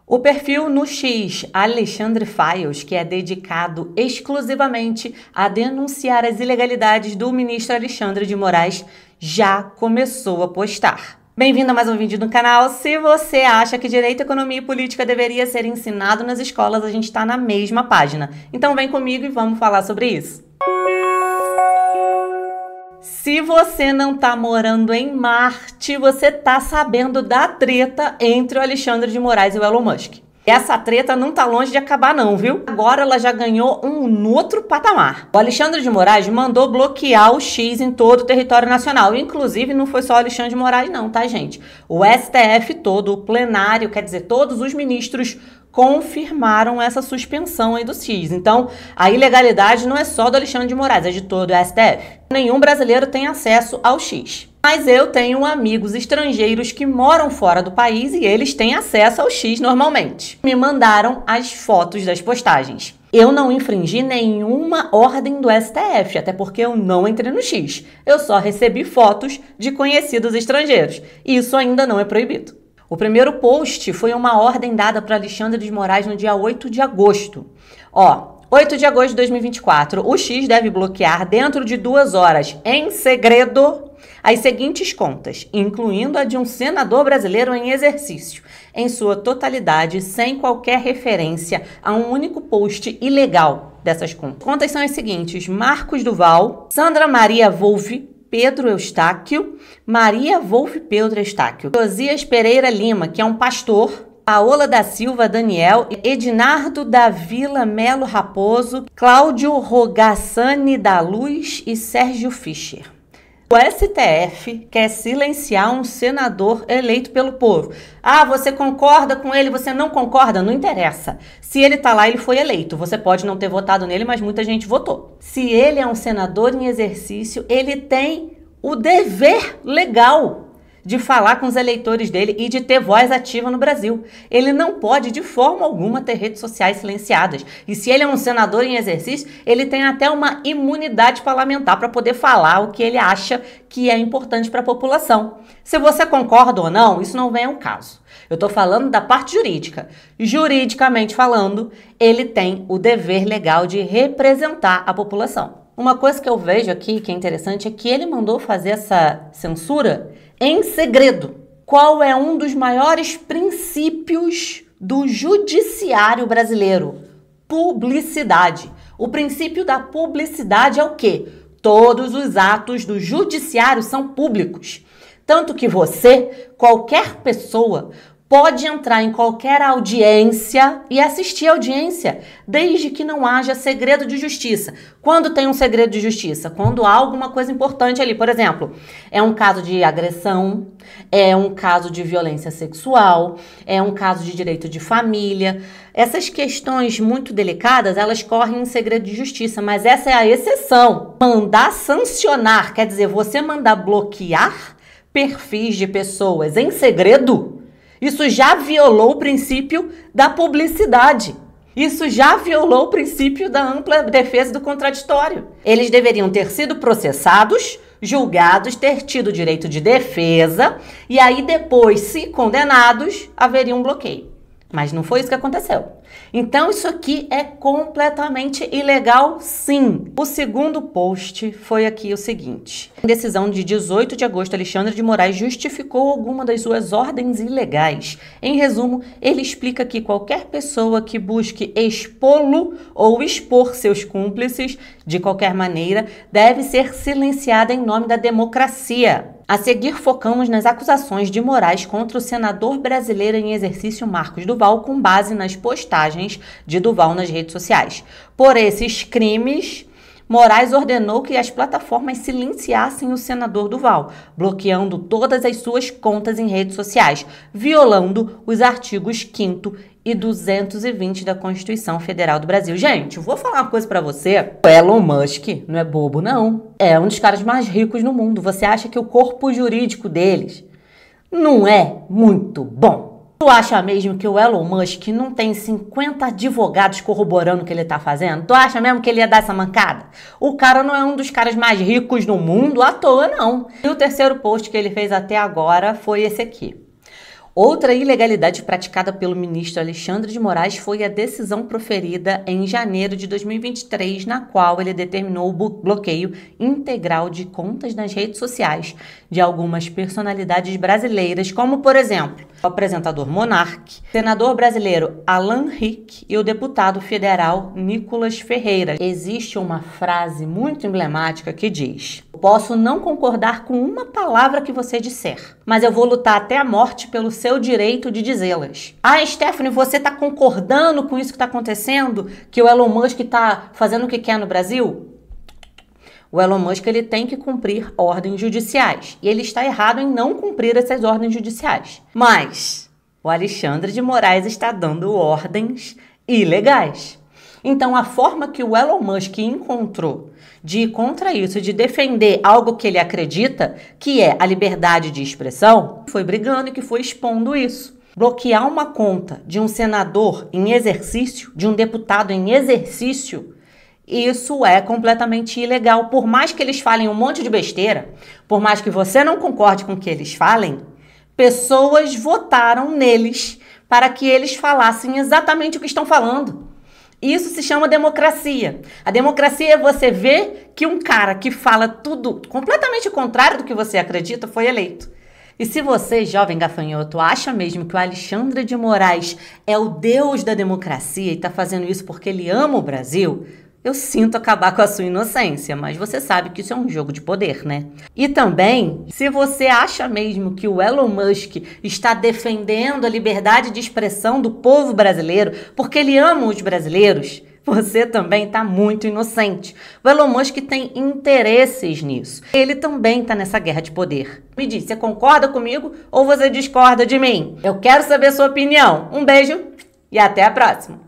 O perfil no X, Alexandre Files, que é dedicado exclusivamente a denunciar as ilegalidades do ministro Alexandre de Moraes, já começou a postar. Bem-vindo a mais um vídeo no canal. Se você acha que Direito, Economia e Política deveria ser ensinado nas escolas, a gente está na mesma página. Então vem comigo e vamos falar sobre isso. Se você não tá morando em Marte, você tá sabendo da treta entre o Alexandre de Moraes e o Elon Musk. Essa treta não tá longe de acabar não, viu? Agora ela já ganhou um outro patamar. O Alexandre de Moraes mandou bloquear o X em todo o território nacional. Inclusive, não foi só o Alexandre de Moraes não, tá, gente? O STF todo, o plenário, quer dizer, todos os ministros confirmaram essa suspensão aí do X. Então, a ilegalidade não é só do Alexandre de Moraes, é de todo o STF. Nenhum brasileiro tem acesso ao X. Mas eu tenho amigos estrangeiros que moram fora do país e eles têm acesso ao X normalmente. Me mandaram as fotos das postagens. Eu não infringi nenhuma ordem do STF, até porque eu não entrei no X. Eu só recebi fotos de conhecidos estrangeiros. Isso ainda não é proibido. O primeiro post foi uma ordem dada para Alexandre de Moraes no dia 8 de agosto. 8 de agosto de 2024, o X deve bloquear dentro de 2 horas, em segredo, as seguintes contas, incluindo a de um senador brasileiro em exercício, em sua totalidade, sem qualquer referência a um único post ilegal dessas contas. Contas são as seguintes: Marcos Duval, Sandra Maria Wolff, Pedro Eustáquio, Maria Wolff Pedro Eustáquio, Josias Pereira Lima, que é um pastor, Paola da Silva Daniel, Ednardo da Vila Melo Raposo, Cláudio Rogassani da Luz e Sérgio Fischer. O STF quer silenciar um senador eleito pelo povo. Ah, você concorda com ele, você não concorda? Não interessa. Se ele tá lá, ele foi eleito. Você pode não ter votado nele, mas muita gente votou. Se ele é um senador em exercício, ele tem o dever legal de falar com os eleitores dele e de ter voz ativa no Brasil. Ele não pode, de forma alguma, ter redes sociais silenciadas. E se ele é um senador em exercício, ele tem até uma imunidade parlamentar para poder falar o que ele acha que é importante para a população. Se você concorda ou não, isso não vem ao caso. Eu estou falando da parte jurídica. Juridicamente falando, ele tem o dever legal de representar a população. Uma coisa que eu vejo aqui que é interessante é que ele mandou fazer essa censura em segredo. Qual é um dos maiores princípios do judiciário brasileiro? Publicidade. O princípio da publicidade é o quê? Todos os atos do judiciário são públicos. Tanto que você, qualquer pessoa, pode entrar em qualquer audiência e assistir a audiência, desde que não haja segredo de justiça. Quando tem um segredo de justiça? Quando há alguma coisa importante ali. Por exemplo, é um caso de agressão, é um caso de violência sexual, é um caso de direito de família. Essas questões muito delicadas, elas correm em segredo de justiça, mas essa é a exceção. Mandar sancionar, quer dizer, você mandar bloquear perfis de pessoas em segredo, isso já violou o princípio da publicidade. Isso já violou o princípio da ampla defesa do contraditório. Eles deveriam ter sido processados, julgados, ter tido direito de defesa e aí depois, se condenados, haveria um bloqueio. Mas não foi isso que aconteceu. Então isso aqui é completamente ilegal, sim. O segundo post foi aqui o seguinte. Em decisão de 18 de agosto, Alexandre de Moraes justificou alguma das suas ordens ilegais. Em resumo, ele explica que qualquer pessoa que busque expô-lo ou expor seus cúmplices de qualquer maneira deve ser silenciada em nome da democracia. A seguir, focamos nas acusações de Moraes contra o senador brasileiro em exercício Marcos Duval, com base nas postagens de Duval nas redes sociais. Por esses crimes, Moraes ordenou que as plataformas silenciassem o senador Duval, bloqueando todas as suas contas em redes sociais, violando os artigos 5º e 220 da Constituição Federal do Brasil. Gente, eu vou falar uma coisa pra você. O Elon Musk não é bobo, não. É um dos caras mais ricos no mundo. Você acha que o corpo jurídico deles não é muito bom? Tu acha mesmo que o Elon Musk não tem 50 advogados corroborando o que ele tá fazendo? Tu acha mesmo que ele ia dar essa mancada? O cara não é um dos caras mais ricos no mundo à toa, não. E o terceiro post que ele fez até agora foi esse aqui. Outra ilegalidade praticada pelo ministro Alexandre de Moraes foi a decisão proferida em janeiro de 2023, na qual ele determinou o bloqueio integral de contas nas redes sociais de algumas personalidades brasileiras, como, por exemplo, o apresentador Monark, o senador brasileiro Alan Rick e o deputado federal Nicolas Ferreira. Existe uma frase muito emblemática que diz: "Posso não concordar com uma palavra que você disser, mas eu vou lutar até a morte pelo seu direito de dizê-las." Ah, Stephanie, você está concordando com isso que está acontecendo? Que o Elon Musk está fazendo o que quer no Brasil? O Elon Musk ele tem que cumprir ordens judiciais. E ele está errado em não cumprir essas ordens judiciais. Mas o Alexandre de Moraes está dando ordens ilegais. Então, a forma que o Elon Musk encontrou de ir contra isso, de defender algo que ele acredita, que é a liberdade de expressão, foi brigando e que foi expondo isso. Bloquear uma conta de um senador em exercício, de um deputado em exercício, isso é completamente ilegal. Por mais que eles falem um monte de besteira, por mais que você não concorde com o que eles falem, pessoas votaram neles para que eles falassem exatamente o que estão falando. Isso se chama democracia. A democracia é você ver que um cara que fala tudo completamente contrário do que você acredita foi eleito. E se você, jovem gafanhoto, acha mesmo que o Alexandre de Moraes é o deus da democracia e está fazendo isso porque ele ama o Brasil, eu sinto acabar com a sua inocência, mas você sabe que isso é um jogo de poder, né? E também, se você acha mesmo que o Elon Musk está defendendo a liberdade de expressão do povo brasileiro porque ele ama os brasileiros, você também está muito inocente. O Elon Musk tem interesses nisso. Ele também está nessa guerra de poder. Me diz, você concorda comigo ou você discorda de mim? Eu quero saber a sua opinião. Um beijo e até a próxima!